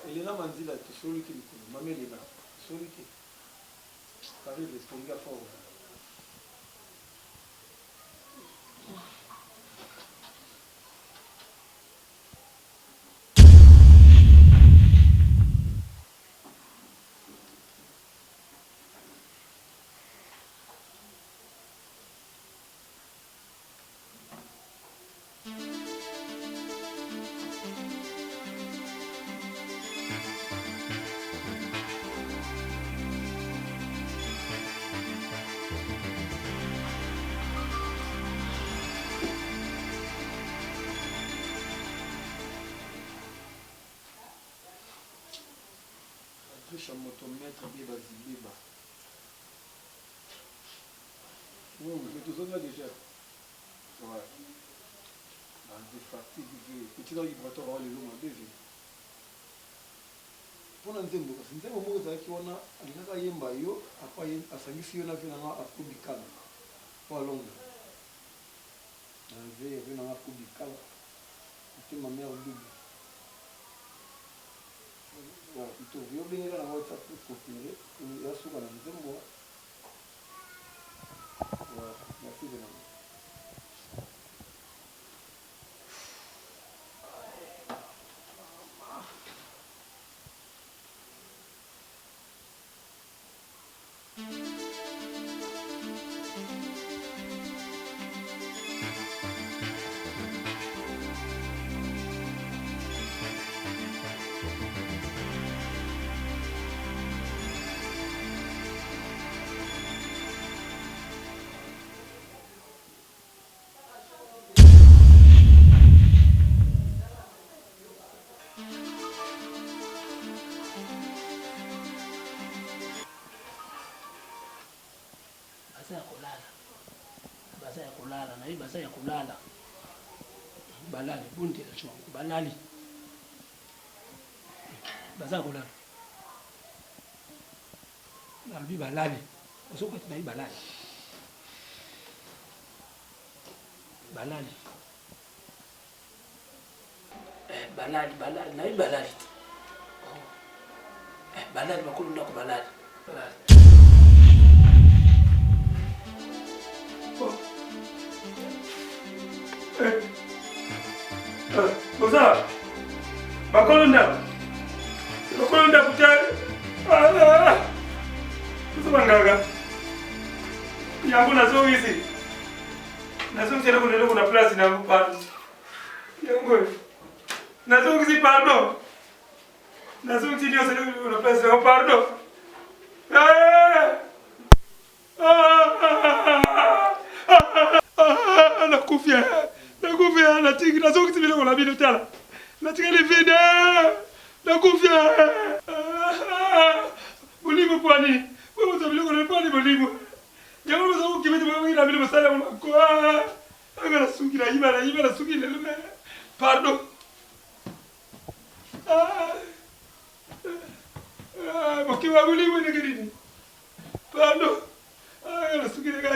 Elena Manzila, tu soli qui nous maman Elena, soli qui arrive les sponga fort. Motomètre biba zibiba. Oui, mais tout ça déjà. Ouais. Des fatigues, petit dans vibratoire les longs des vies. Pour un tempo, c'est un moment qui on a un yemba yo, après à sangi on a vu un akubical. Pas long. Un verre vu un akubical. C'était ma mère double. Itu vio bien la WhatsApp pour copier et à ce moment-là nous avons merci de nous. Basa ya kulala balali bundi la chwa balali basa kulala nalbi balali usoko tena balali balali balali na balali balali makulu ndako balali Bosa, bakolonda kutali. Kusabangaga. Yangu nazo hizi. Nazo mtenda kuna place na pardon. Yangu. Nazo hizi pardon. Nazo mtenda kuna place na pardon. Nakufia natiki nazo kitu vile kuna bino tala. Natiki ile vide. Nakufia. Mulimu kwani? Wewe utavile kuna kwani mulimu. Jangan masa ko kibete mo ngira bile masala mo ko. Agara suki na iba suki le me. Pardon. Mo ki wa buli mo ne gidi. Pardon. Agara suki ga